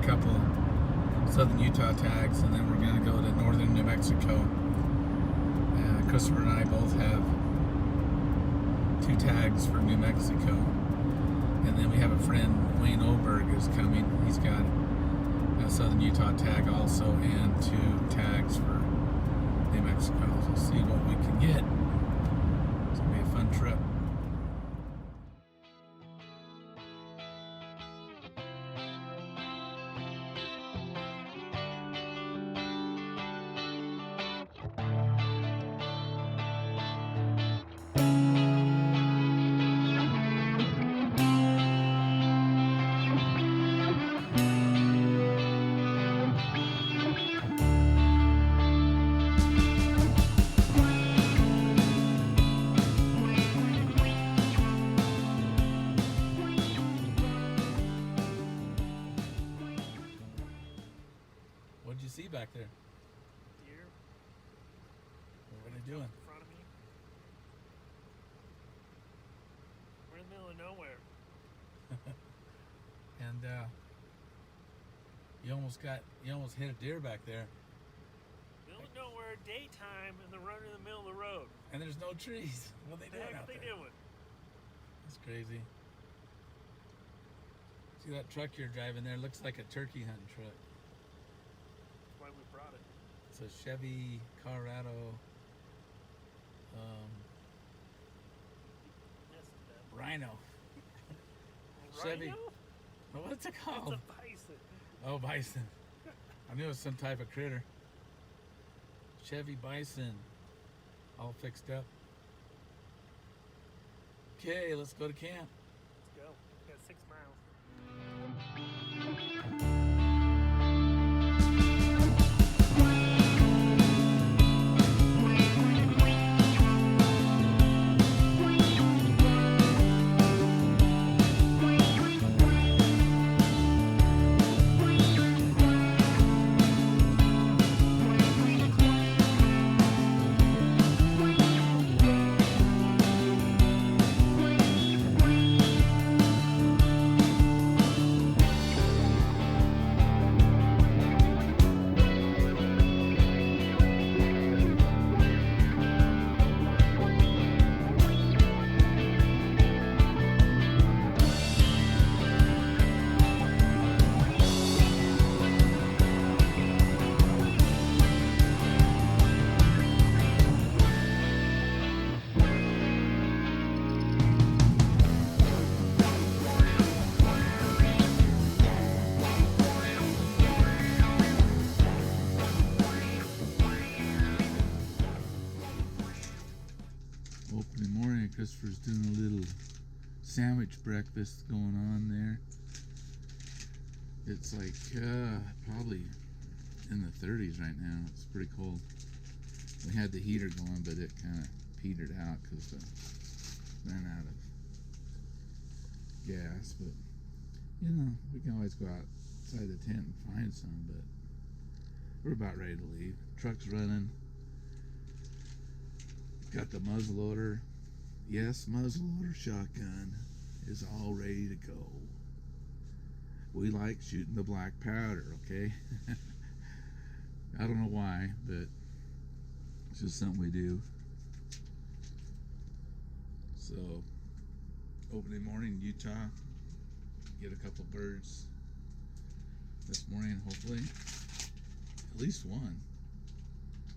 couple southern Utah tags, and then we're going to go to northern New Mexico. Christopher and I both have 2 tags for New Mexico. And then we have a friend, Wayne Oberg, is coming. He's got a southern Utah tag also, and 2 tags for New Mexico. So we'll see what we can get. It's going to be a fun trip. What'd you see back there? Deer. What are they doing? In front of me. We're in the middle of nowhere. And you almost hit a deer back there. Middle of nowhere, daytime, and they're running in the middle of the road. And there's no trees. What are they What the doing heck out are they there? doing? It's crazy. See that truck you're driving there? Looks like a turkey hunting truck. That's why we brought it. It's a Chevy Colorado Yes, that. Rhino. A Chevy. rhino? Oh, what's it called? It's a bison. Oh, bison. I knew it was some type of critter. Chevy Bison. All fixed up. Okay, let's go to camp. Let's go. We got 6 miles. Opening morning, Christopher's doing a little sandwich breakfast going on there. It's like probably in the 30s right now. It's pretty cold. We had the heater going, but it kind of petered out because ran out of gas. But you know, we can always go outside the tent and find some. But we're about ready to leave. Truck's running. Got the muzzleloader. Yes, muzzleloader shotgun is all ready to go. We like shooting the black powder, okay? I don't know why, but it's just something we do. So, opening morning, Utah. Get a couple birds this morning, hopefully. At least one.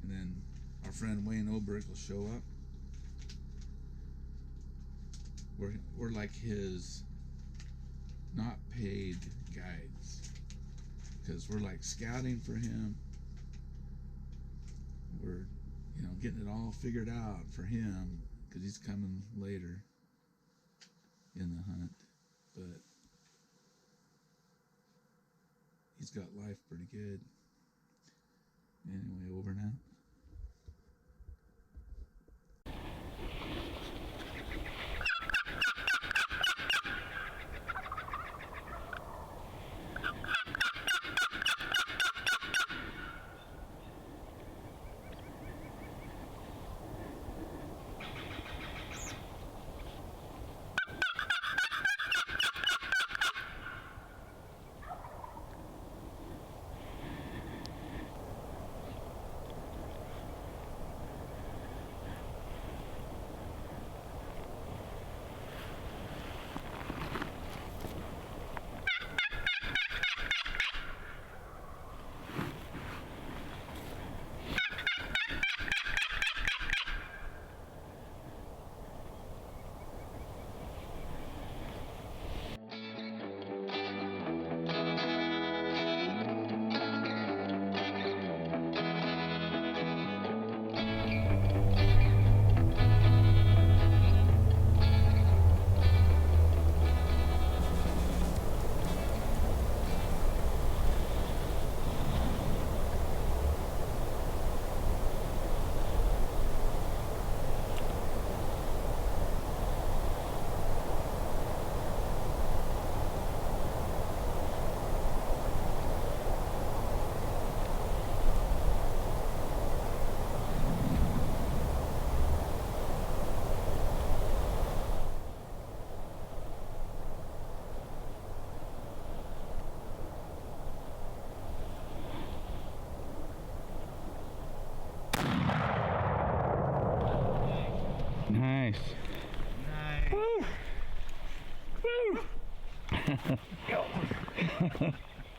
And then our friend Wayne Oberg will show up. We're like his not paid guides, because we're like scouting for him. We're, you know, getting it all figured out for him because he's coming later in the hunt. But he's got life pretty good. Anyway, over now.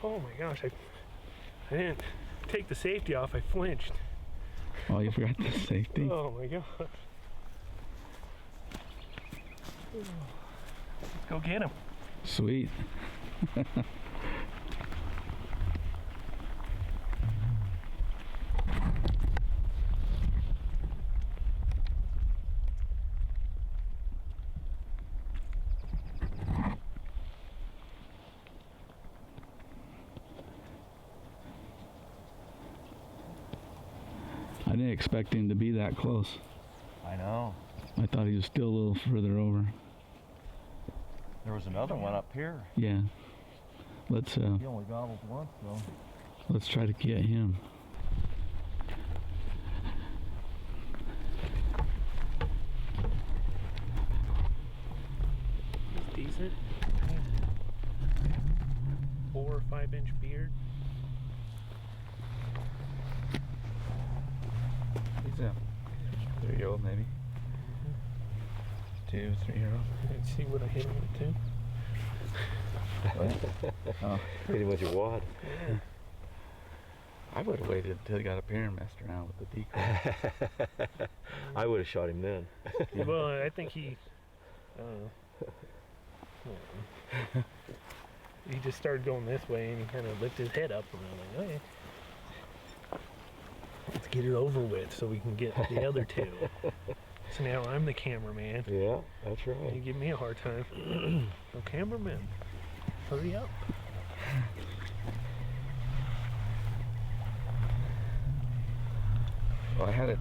Oh my gosh, I didn't take the safety off, I flinched. Oh, you forgot the safety? Oh my gosh. Let's go get him. Sweet. I didn't expect him to be that close. I know. I thought he was still a little further over. There was another one up here. Yeah. Let's He only gobbled once though. let's try to get him. He's decent. 4 or 5 inch beard. He's a 3-year-old maybe. 2, 3-year-old. Let's see what I hit him with too. Oh, Hit him with your wad. Yeah. I would have waited until he got up here and messed around with the decoy. I would have shot him then. Well, I think he he just started going this way and he kind of lifted his head up and I'm like, okay, let's get it over with so we can get the other two. So now I'm the cameraman. Yeah, that's You right. give me a hard time. So cameraman, hurry up. Well, I had a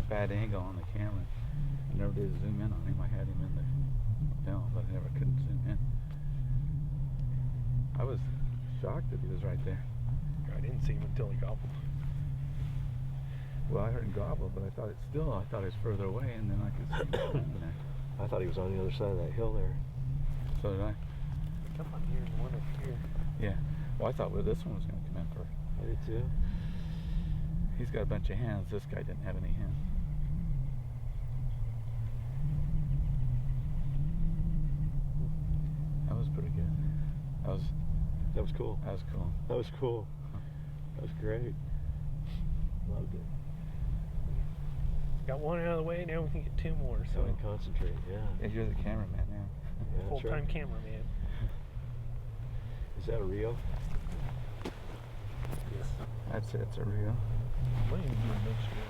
bad angle on the camera. I never did zoom in on him. I had him in the film, but I never couldn't zoom in. I was shocked that he was right there. I didn't see him until he gobbled. Well, I heard him gobble, but I thought he was further away, and then I could see him standing there. I thought he was on the other side of that hill there. So did I. Come on here and one up here. Yeah. Well, I thought this one was going to come in first. I did too. He's got a bunch of hands. This guy didn't have any hands. That was pretty good. That was cool. That was cool. That was cool. That was great. Loved it. Got one out of the way, now we can get 2 more. So So I concentrate, yeah. Yeah, you're the cameraman now. Yeah, that's full-time right. cameraman. Is that a Rio? Yes. That's it. It's a real. Might even do a mixture.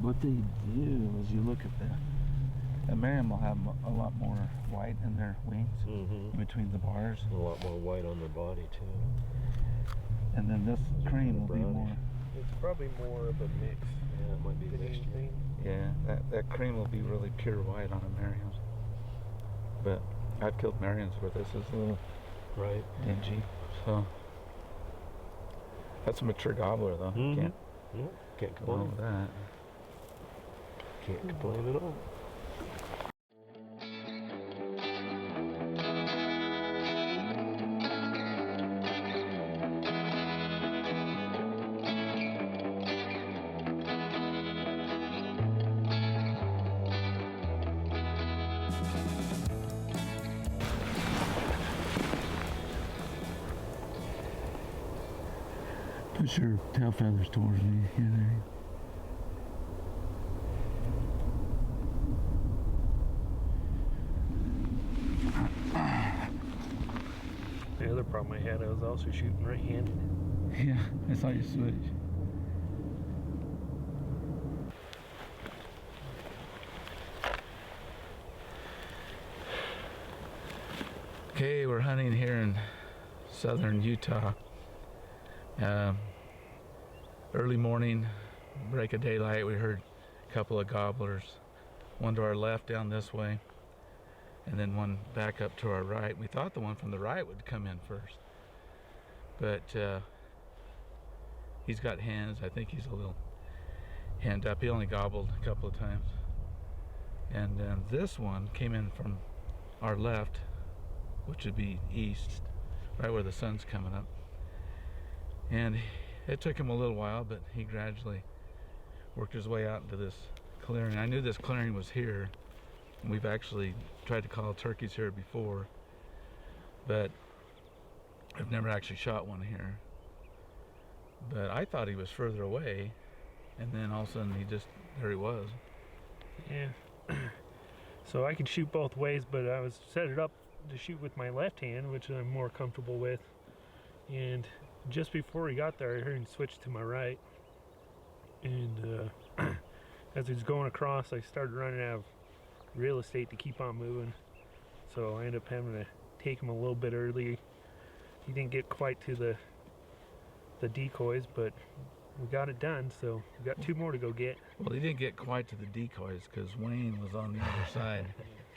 What they do is you look at the Merriam will have a lot more white in their wings Mm-hmm. in between the bars, A lot more white on their body too. and then this Those are cream kinda will be more. brownish. It's probably more of a mix Yeah, it might be than mixture. anything. Yeah, that cream will be really pure white on a Merriam's. But I've killed Merriam's where this is a little Right. dingy, so that's a mature gobbler though. Mhm. Can't Yeah, can't go wrong complain. with that. Can't complain at all. Push your tail feathers towards me. Here, there. The other problem I had, I was also shooting right-handed. Yeah, I saw you switch. Okay, we're hunting here in southern Utah. Early morning, break of daylight, we heard a couple of gobblers. One to our left down this way, and then one back up to our right. We thought the one from the right would come in first, but he's got hands. I think he's a little hand up. He only gobbled a couple of times. And then this one came in from our left, which would be east, right where the sun's coming up. And it took him a little while, but he gradually worked his way out into this clearing. I knew this clearing was here, and we've actually tried to call turkeys here before, but I've never actually shot one here. But I thought he was further away, and then all of a sudden there he was. Yeah. So I could shoot both ways, but I was set it up to shoot with my left hand, which I'm more comfortable with. And just before he got there, I heard him switch to my right. And as he was going across, I started running out of real estate to keep on moving. So I ended up having to take him a little bit early. He didn't get quite to the decoys, but we got it done, so we got 2 more to go get. Well, he didn't get quite to the decoys because Wayne was on the other side.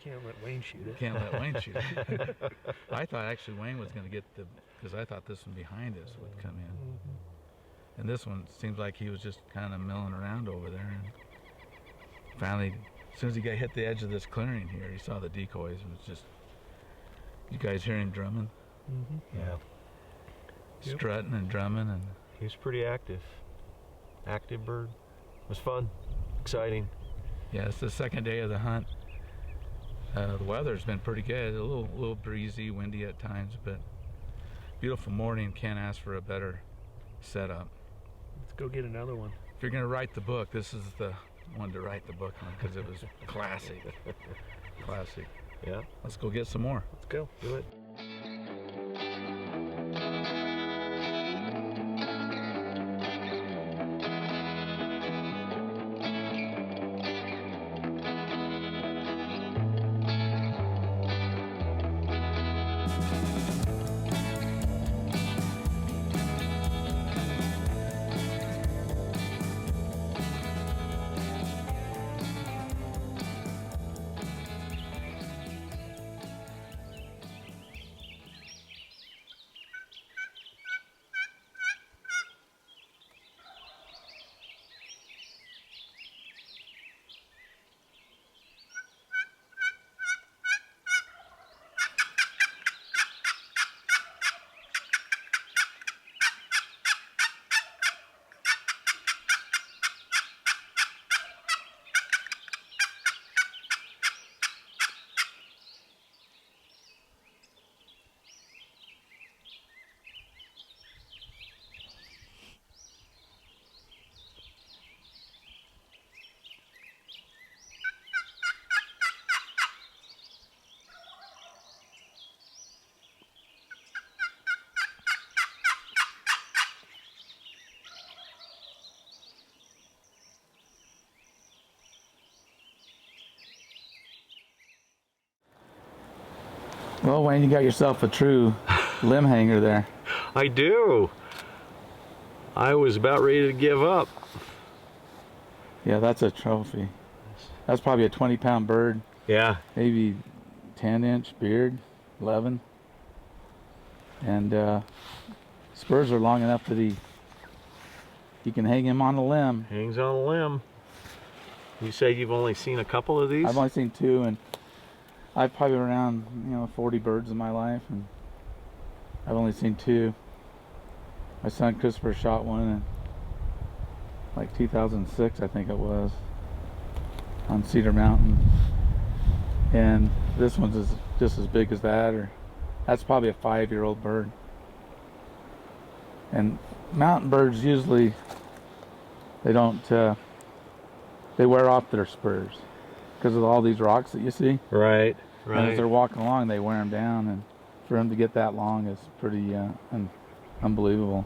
Can't let Wayne shoot it. Can't let Wayne shoot it. I thought actually Wayne was going to get because I thought this one behind us would come in. Mm-hmm. And this one seems like he was just kind of milling around over there. And finally, as soon as he hit the edge of this clearing here, he saw the decoys and was just, you guys hear him drumming? Mm-hmm. Yeah. Yep. Strutting and drumming. And He was pretty active. Active bird. It was fun. Exciting. yeah, it's the second day of the hunt. The weather's been pretty good. A little breezy, windy at times, but beautiful morning. Can't ask for a better setup. Let's go get another one. If you're gonna write the book, this is the one to write the book on because it was classic. Classic. Yeah. Let's go get some more. Let's go. Do it. Well, Wayne, you got yourself a true limb hanger there. I do. I was about ready to give up. Yeah, that's a trophy. That's probably a 20-pound bird, Yeah. maybe 10-inch beard, 11. And spurs are long enough that you can hang him on a limb. Hangs on a limb. You say you've only seen a couple of these? I've only seen 2, and I've probably been around 40 birds in my life, and I've only seen 2. My son Christopher shot one in like 2006, I think it was, on Cedar Mountain, and this one's just as big as that, or that's probably a 5-year-old bird. And mountain birds usually they don't they wear off their spurs because of all these rocks that you see. Right, And as right. they're walking along, they wear them down, and for them to get that long is pretty unbelievable.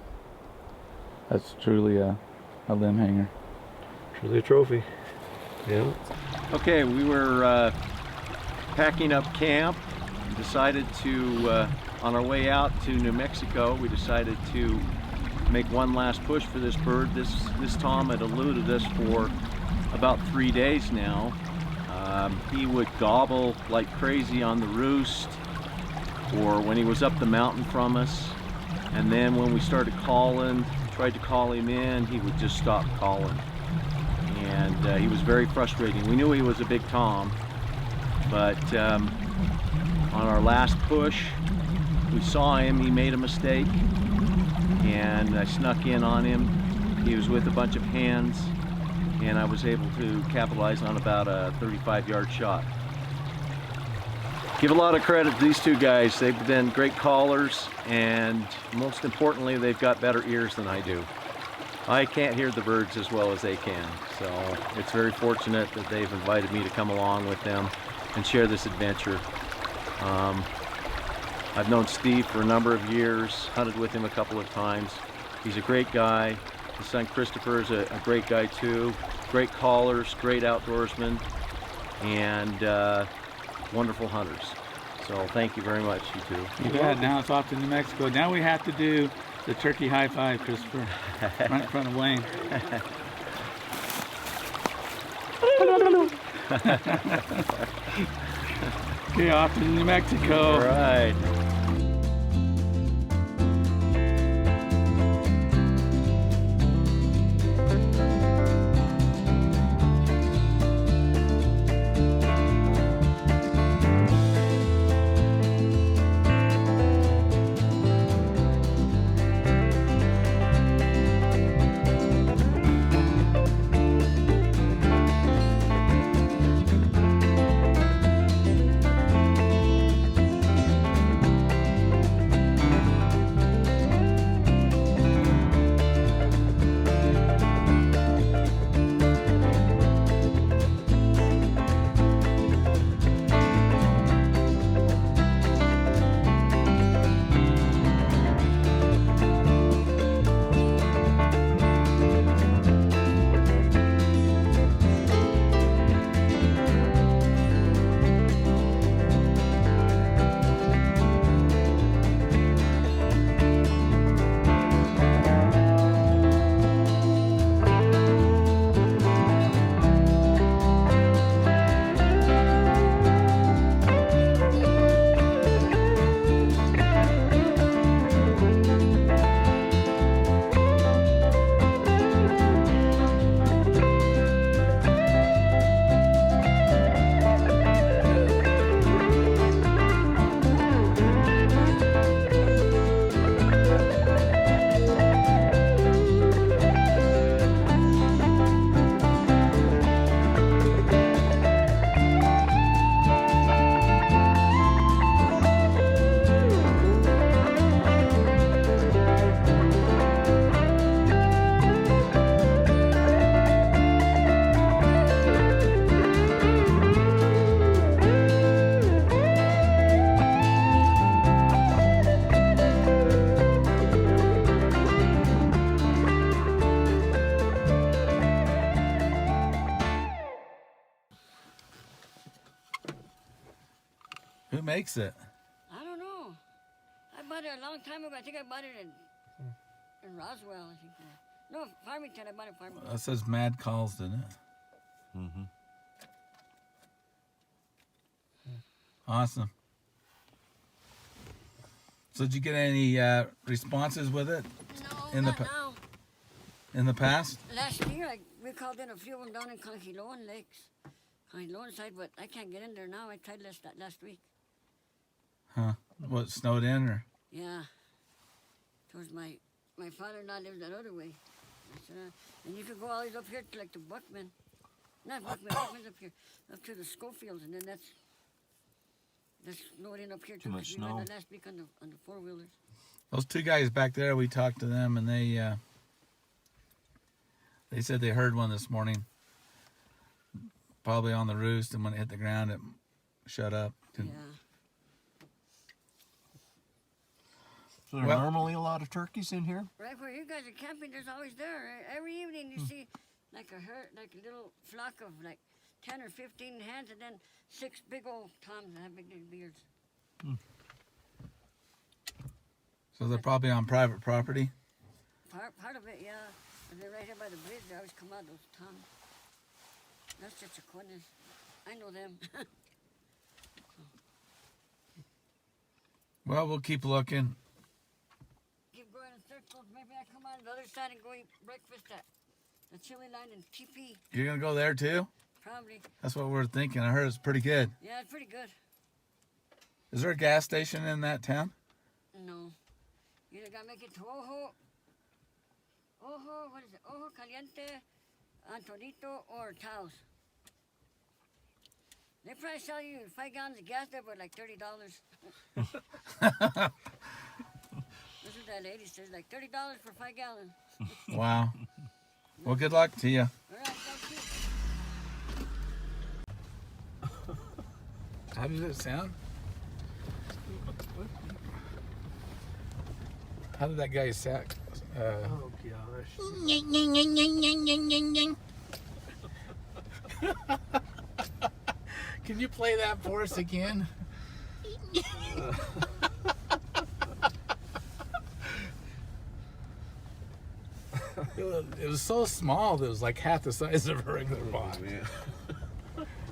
That's truly a limb hanger. Truly a trophy. Yeah. Okay, we were packing up camp. Decided to, on our way out to New Mexico, we decided to make one last push for this bird. This Tom had eluded us for about 3 days now. He would gobble like crazy on the roost, or when he was up the mountain from us. And then when we started calling, tried to call him in, he would just stop calling. And he was very frustrating. We knew he was a big Tom, but on our last push, we saw him, he made a mistake, and I snuck in on him. He was with a bunch of hens, and I was able to capitalize on about a 35-yard shot. give a lot of credit to these two guys. They've been great callers, and most importantly, they've got better ears than I do. I can't hear the birds as well as they can, so it's very fortunate that they've invited me to come along with them and share this adventure. I've known Steve for a number of years, hunted with him a couple of times. He's a great guy. His son Christopher is a great guy too. Great callers, great outdoorsmen, and wonderful hunters. So thank you very much, you two. You bet. Now it's off to New Mexico. Now we have to do the turkey high five, Christopher, right in front of Wayne. Okay, off to New Mexico. All right. Who makes it? I don't know. I bought it a long time ago. I think I bought it in Roswell, I think. No, Farmington. I bought it in Farmington. It says Mad Calls, didn't it? Mm-hmm. Awesome. So did you get any responses with it No, in the not now. in the past? Last year, we called in a few of them down in Conchiloan Lakes. Conchiloan side, but I can't get in there now. I tried last week. Huh? What, snowed in or? Yeah. Towards my father-in-law lives that other way. I said, and you could go always up here to like to Buckman. Not Buckman, Buckman's up here. Up to the Schofields, and then that's snowed in up here too. much 'cause we went snow. there last week on the four-wheelers. Those two guys back there, we talked to them, and they said they heard one this morning, probably on the roost, and when it hit the ground, it shut up. Yeah. So there Well- are normally a lot of turkeys in here? Right where you guys are camping, there's always there. Every evening you see like a herd, like a little flock of like 10 or 15 hens, and then 6 big old toms that have big beards. So they're probably on private property. Part of it, yeah. And they're right here by the bridge. They always come out, those toms. That's just a corner. I know them. Well, we'll keep looking. Keep going in circles. Maybe I come on the other side and go eat breakfast at the chili line in TP. You're gonna go there too? Probably. That's what we're thinking. I heard it's pretty good. Yeah, it's pretty good. Is there a gas station in that town? No. You either gotta make it to Ojo, what is it? Ojo Caliente, Antonito, or Taos. They probably sell you 5 gallons of gas there for like $30. This is that lady says, like $30 for 5 gallons. Wow. Well, good luck to you. All right, thank you. How does it sound? How did that guy sound? Oh gosh. Can you play that for us again? It was so small that it was like half the size of a regular box.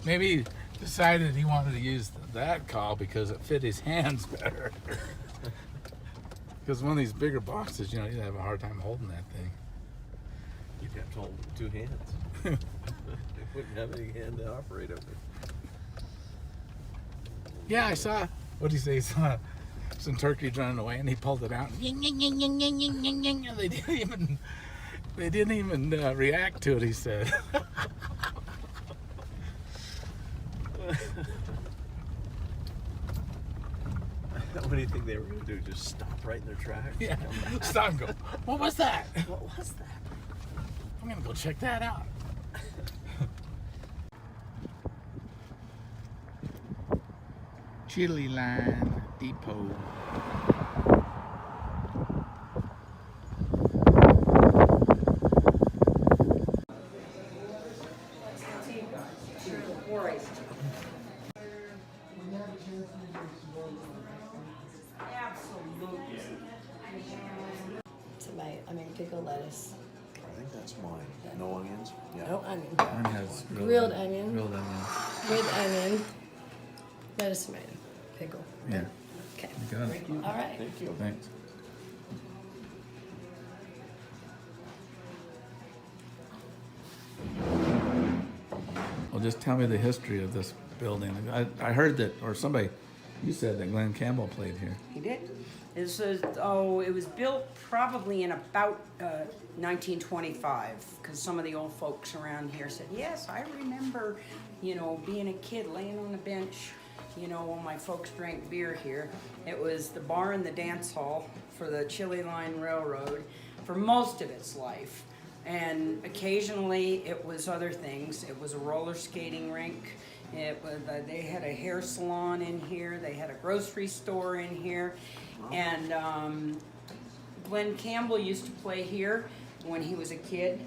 Maybe he decided he wanted to use that call because it fit his hands better. Because one of these bigger boxes, you know, you'd have a hard time holding that thing. You'd have to hold it with 2 hands. You wouldn't have any hand to operate over it. Yeah, I saw. What did he say? He saw some turkeys running away, and he pulled it out. And they didn't even react to it. He said. What do you think they were going to do? Just stop right in their tracks? Yeah. Stop and go. What was that? What was that? I'm gonna go check that out. Chili Line Depot. Pickle lettuce. I think that's mine. No onions? Yeah. No onion. Mine has Grilled onion. Grilled onion. With onion. Lettuce, tomato. Pickle. Yeah. Okay. You got it. All right. Thank you. Thanks. Well, just tell me the history of this building. I heard that, or somebody, you said that Glenn Campbell played here. He did. This was, it was built probably in about 1925, because some of the old folks around here said, yes, I remember, you know, being a kid laying on the bench, you know, when my folks drank beer here. It was the bar and the dance hall for the Chili Line Railroad for most of its life. And occasionally it was other things. It was a roller skating rink. It was, they had a hair salon in here. They had a grocery store in here. And Glenn Campbell used to play here when he was a kid.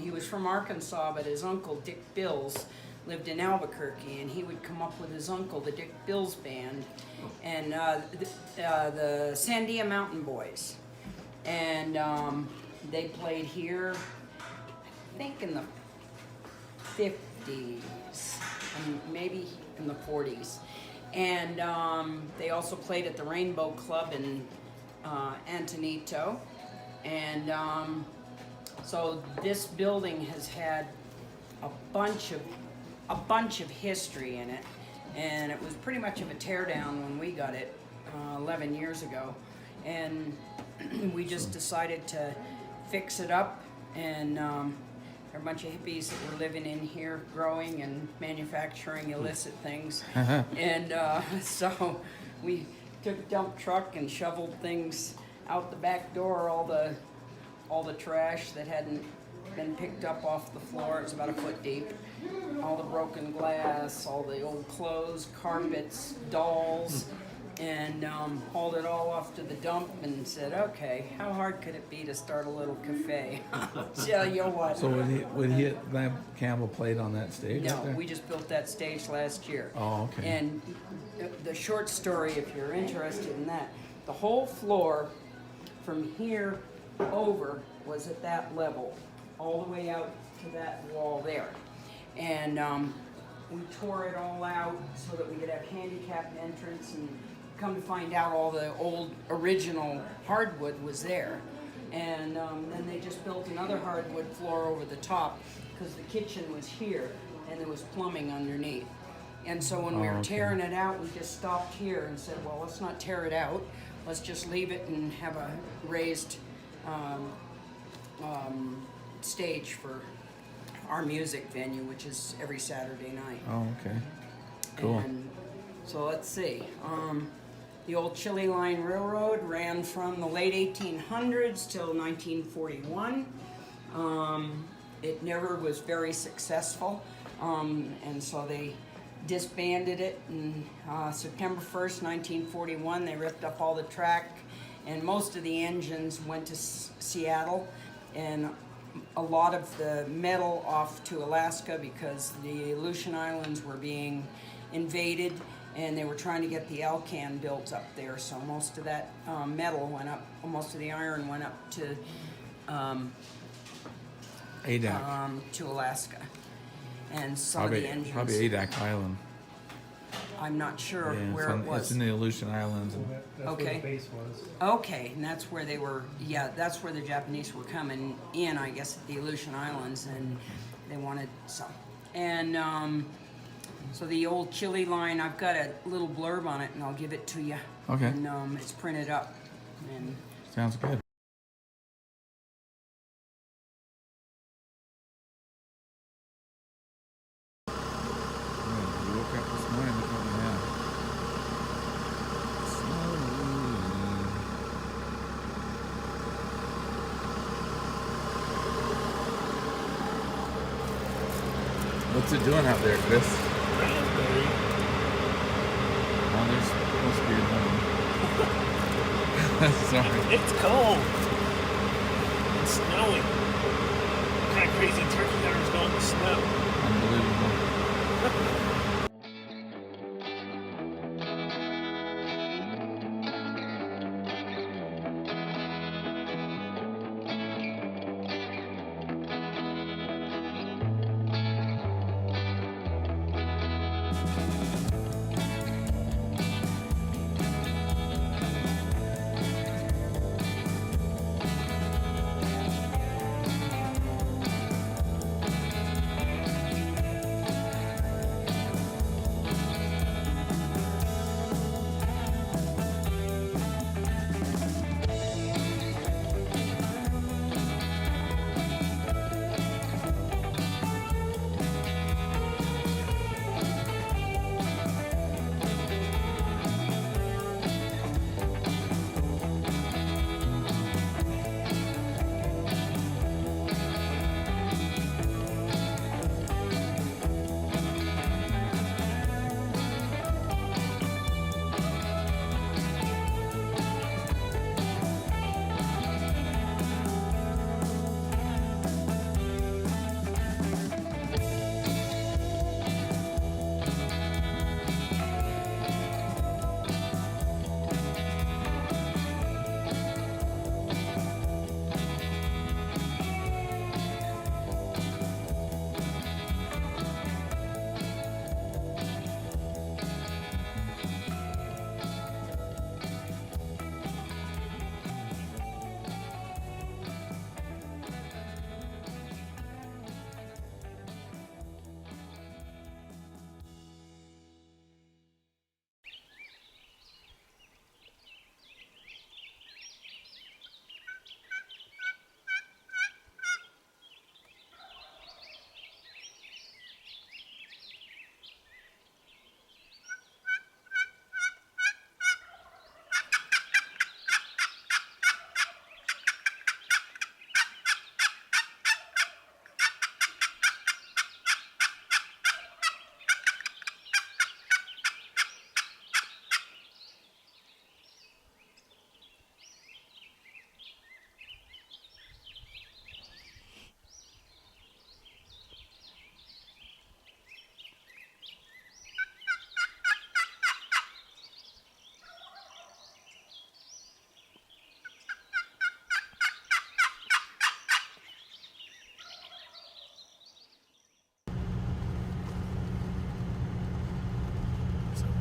He was from Arkansas, but his uncle, Dick Bills, lived in Albuquerque, and he would come up with his uncle, the Dick Bills Band, and the Sandia Mountain Boys. And they played here, I think in the 50s, and maybe in the 40s. And they also played at the Rainbow Club in Antonito. And so this building has had a bunch of history in it. And it was pretty much of a teardown when we got it 11 years ago. And we just decided to fix it up, and there are a bunch of hippies that were living in here growing and manufacturing illicit things. And so we took a dump truck and shoveled things out the back door, all the trash that hadn't been picked up off the floor. It was about a foot deep. All the broken glass, all the old clothes, carpets, dolls, and hauled it all off to the dump and said, okay, how hard could it be to start a little cafe? I'll tell you what. So Glenn Campbell played on that stage? No, up there? we just built that stage last year. Oh, okay. And the short story, if you're interested in that, the whole floor from here over was at that level, all the way out to that wall there. And we tore it all out so that we could have handicapped entrance, and come to find out all the old original hardwood was there. And then they just built another hardwood floor over the top because the kitchen was here and there was plumbing underneath. And so when we were tearing it out, we just stopped here and said, well, let's not tear it out. Let's just leave it and have a raised stage for our music venue, which is every Saturday night. Oh, okay. Cool. And so let's see. The old Chili Line Railroad ran from the late 1800s till 1941. It never was very successful, and so they disbanded it. And September 1st, 1941, they ripped up all the track, and most of the engines went to Seattle, and a lot of the metal off to Alaska because the Aleutian Islands were being invaded, and they were trying to get the Alcan built up there. So most of that metal went up, most of the iron went up to ADAC. to Alaska. And some of the engines, Probably ADAC Island. I'm not sure Yeah, where it was. It's in the Aleutian Islands. Well, that's where Okay. the base was. Okay, and that's where they were, yeah, that's where the Japanese were coming in, I guess, at the Aleutian Islands, and they wanted some. And so the old Chili Line, I've got a little blurb on it, and I'll give it to you. Okay. And it's printed up. And Sounds good. You woke up this morning, look what we have. What's it doing out there, Chris? Raspberry. Oh, there's supposed to be another. Sorry. It's cold. It's snowing. What kind of crazy turkey hunters go in the snow? Unbelievable.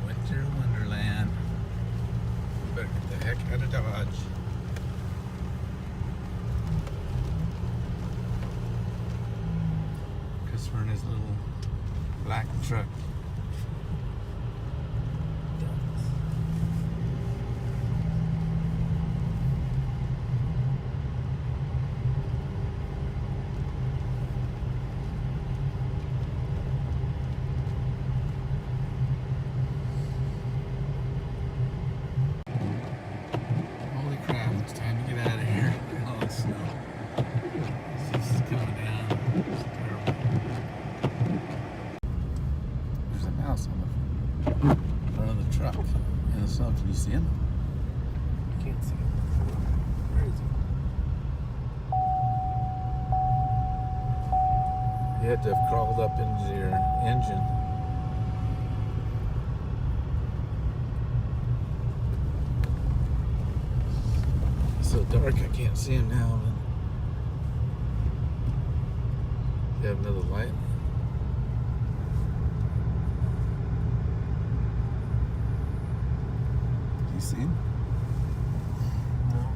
Winter Wonderland. Better get the heck out of Dodge. Christopher and his little black truck. see him? Can't see him. Where is he? You had to have crawled up into your engine. It's so dark I can't see him now. You have another light? Do you see him? No.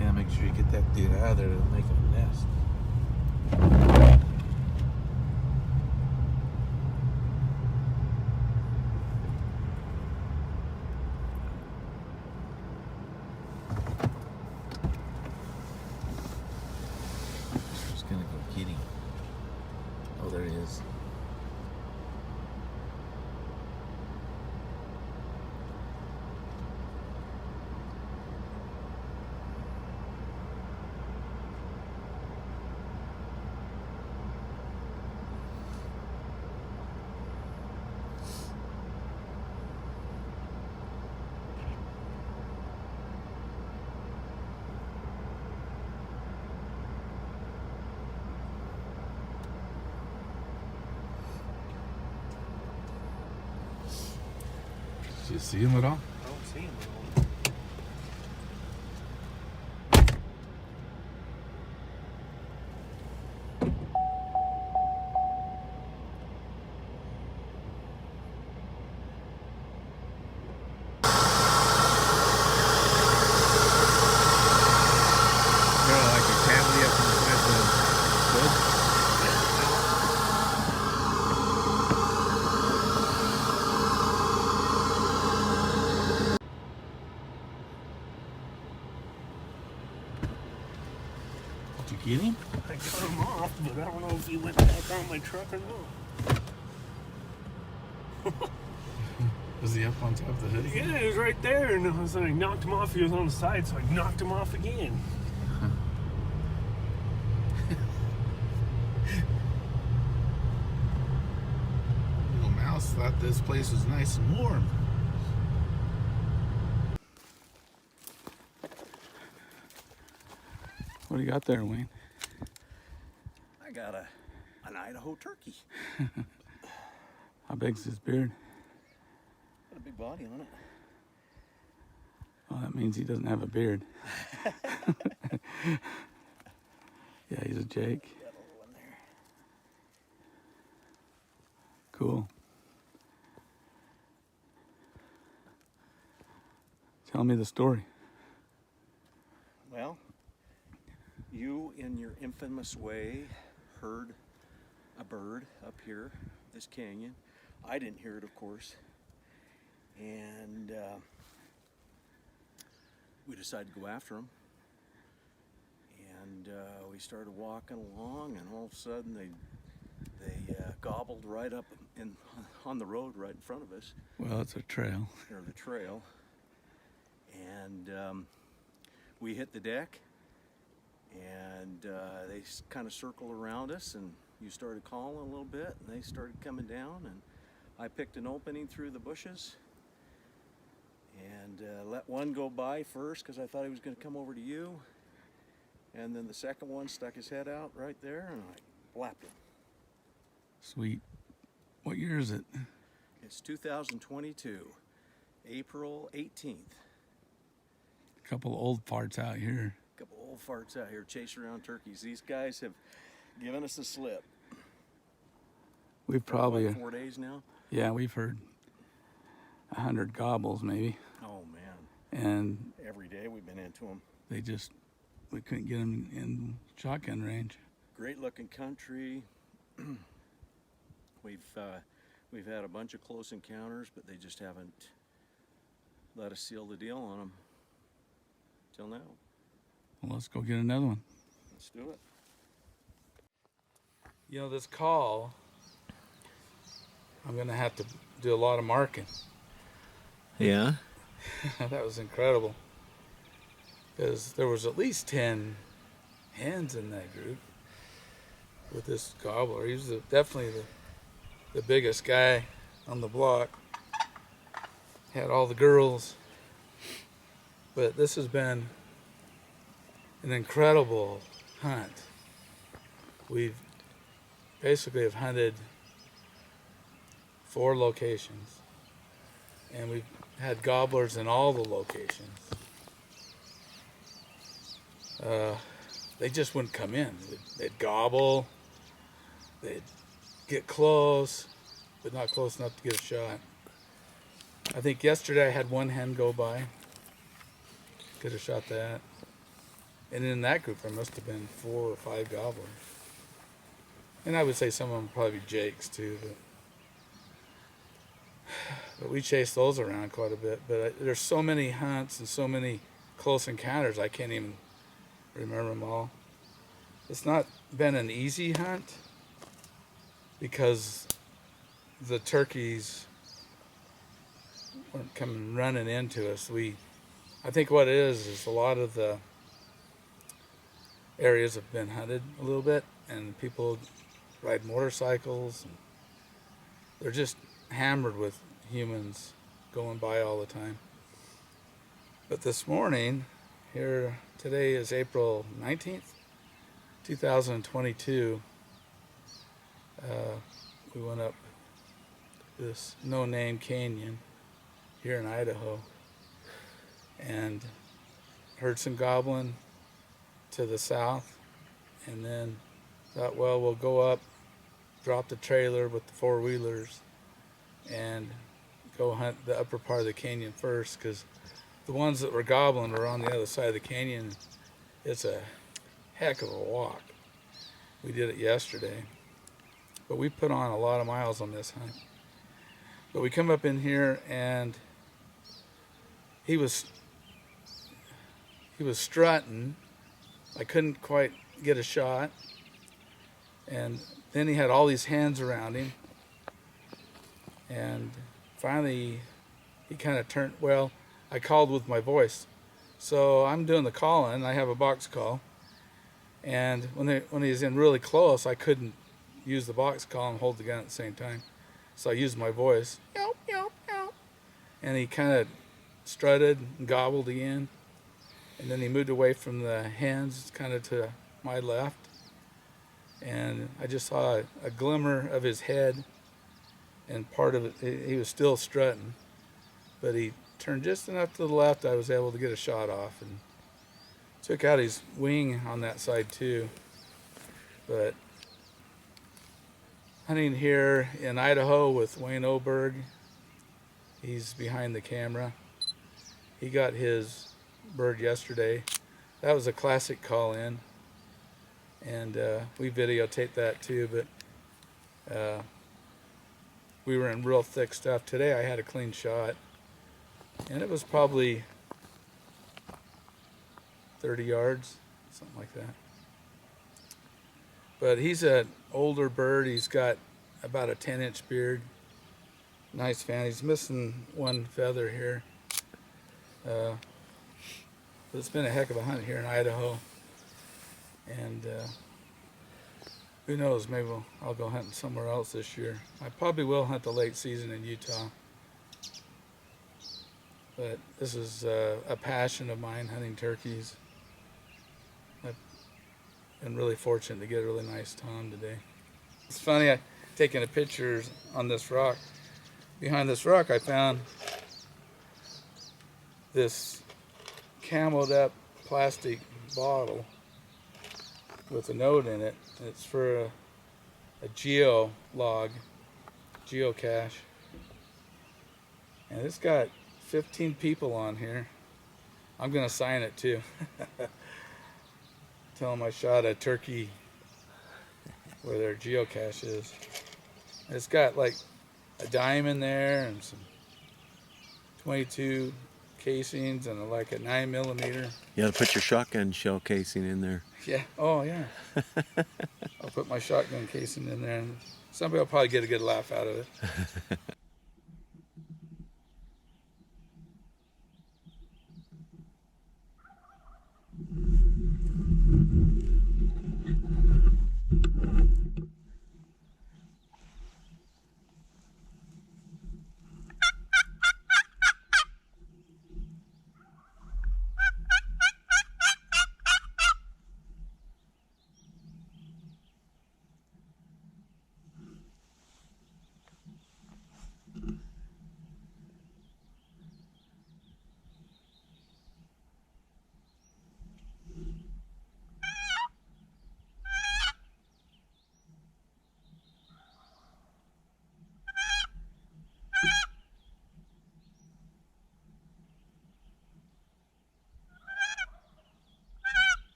Yeah, make sure you get that dude out of there. It'll make a nest. Just gonna go get him. Oh, there he is. Did you see him at all? I don't see him at all. Like a cavity up inside the hood. Did you get him? I got him off, but I don't know if he went back on my truck or not. Was he up on top of the hood? Yeah, he was right there, and I was like, knocked him off. He was on the side, so I knocked him off again. Little mouse thought this place was nice and warm. What do you got there, Wayne? I got an Idaho turkey. How big's his beard? Got a big body on it. Well, that means he doesn't have a beard. Yeah, he's a Jake. Got a little one there. Cool. Tell me the story. Well, you, in your infamous way, heard a bird up here, this canyon. I didn't hear it, of course. And we decided to go after him. And we started walking along, and all of a sudden they gobbled right up on the road right in front of us, Well, it's a trail. or the trail. And we hit the deck, and they kind of circled around us, and you started calling a little bit, and they started coming down, and I picked an opening through the bushes and let one go by first because I thought he was going to come over to you, and then the second one stuck his head out right there, and I blapped him. Sweet. What year is it? It's 2022, April 18th. A couple old farts out here. Couple old farts out here chasing around turkeys. These guys have given us a slip. We've For, probably, what, 4 days now? yeah, we've heard 100 gobbles maybe. Oh man, And every day we've been into them. we couldn't get them in shotgun range. Great looking country. We've had a bunch of close encounters, but they just haven't let us seal the deal on them till now. Well, let's go get another one. Let's do it. You know, this call, I'm going to have to do a lot of marking. Yeah. That was incredible. Because there was at least 10 hens in that group with this gobbler. He was definitely the biggest guy on the block. Had all the girls. But this has been an incredible hunt. We've basically have hunted 4 locations, and we've had gobblers in all the locations. They just wouldn't come in. They'd gobble, they'd get close, but not close enough to get a shot. I think yesterday I had 1 hen go by. Could have shot that. And in that group there must have been 4 or 5 gobblers. And I would say some of them probably jakes too, but we chase those around quite a bit. But there's so many hunts and so many close encounters, I can't even remember them all. It's not been an easy hunt because the turkeys weren't coming running into us. I think what it is a lot of the areas have been hunted a little bit, and people ride motorcycles, and they're just hammered with humans going by all the time. But this morning, today is April 19th, 2022, we went up this no-name canyon here in Idaho and heard some gobbling to the south, and then thought, well, we'll go up, drop the trailer with the 4-wheelers, and go hunt the upper part of the canyon first, because the ones that were gobbling were on the other side of the canyon. It's a heck of a walk. We did it yesterday, but we put on a lot of miles on this hunt. But we come up in here, and he was strutting. I couldn't quite get a shot, and then he had all these hens around him, and finally he kind of turned. Well, I called with my voice, so I'm doing the calling. I have a box call, and when he was in really close, I couldn't use the box call and hold the gun at the same time, so I used my voice. Yelp, yelp, yelp. And he kind of strutted and gobbled again. And then he moved away from the hens, kind of to my left. And I just saw a glimmer of his head, and part of it, he was still strutting. But he turned just enough to the left, I was able to get a shot off, and took out his wing on that side too. But hunting here in Idaho with Wayne Oberg, he's behind the camera. He got his bird yesterday. That was a classic call in, and we videotaped that too, but we were in real thick stuff. Today I had a clean shot, and it was probably 30 yards, something like that. But he's an older bird. He's got about a 10-inch beard. Nice fan. He's missing 1 feather here. But it's been a heck of a hunt here in Idaho, and who knows, maybe I'll go hunting somewhere else this year. I probably will hunt the late season in Utah, but this is a passion of mine, hunting turkeys. I've been really fortunate to get a really nice tom today. It's funny, I taking a picture on this rock. Behind this rock I found this cameled up plastic bottle with a note in it. It's for a geocache, and it's got 15 people on here. I'm gonna sign it too. Tell them I shot a turkey where their geocache is. It's got like a dime in there and some 22 casings and like a 9mm. You gotta put your shotgun shell casing in there. Yeah. Oh, yeah. I'll put my shotgun casing in there, and somebody will probably get a good laugh out of it.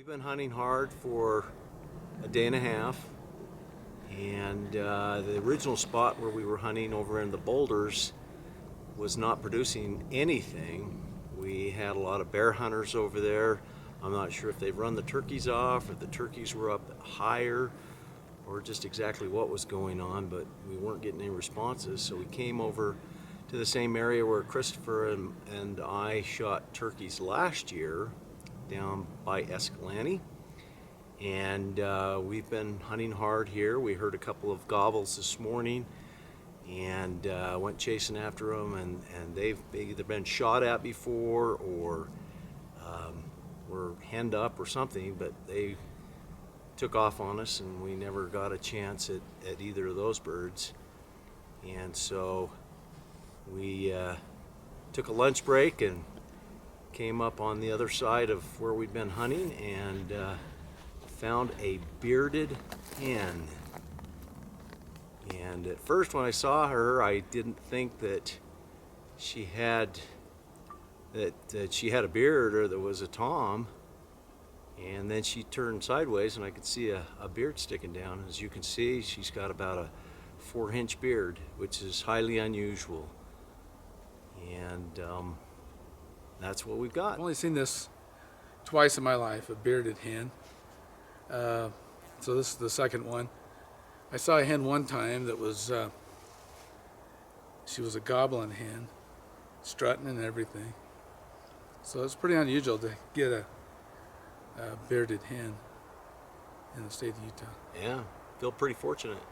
We've been hunting hard for a day and a half, and the original spot where we were hunting over in the boulders was not producing anything. We had a lot of bear hunters over there. I'm not sure if they've run the turkeys off or the turkeys were up higher or just exactly what was going on, but we weren't getting any responses. So we came over to the same area where Christopher and I shot turkeys last year down by Escalante. And we've been hunting hard here. We heard a couple of gobbles this morning and went chasing after them, and they've either been shot at before or were henned up or something, but they took off on us and we never got a chance at either of those birds. And so we took a lunch break and came up on the other side of where we'd been hunting and found a bearded hen. And at first when I saw her, I didn't think that she had a beard or there was a tom. And then she turned sideways and I could see a beard sticking down. As you can see, she's got about a 4-inch beard, which is highly unusual. And that's what we've got. I've only seen this twice in my life, a bearded hen. So this is the second one. I saw a hen one time that was, she was a goblin hen, strutting and everything. So it's pretty unusual to get a bearded hen in the state of Utah. Yeah, feel pretty fortunate.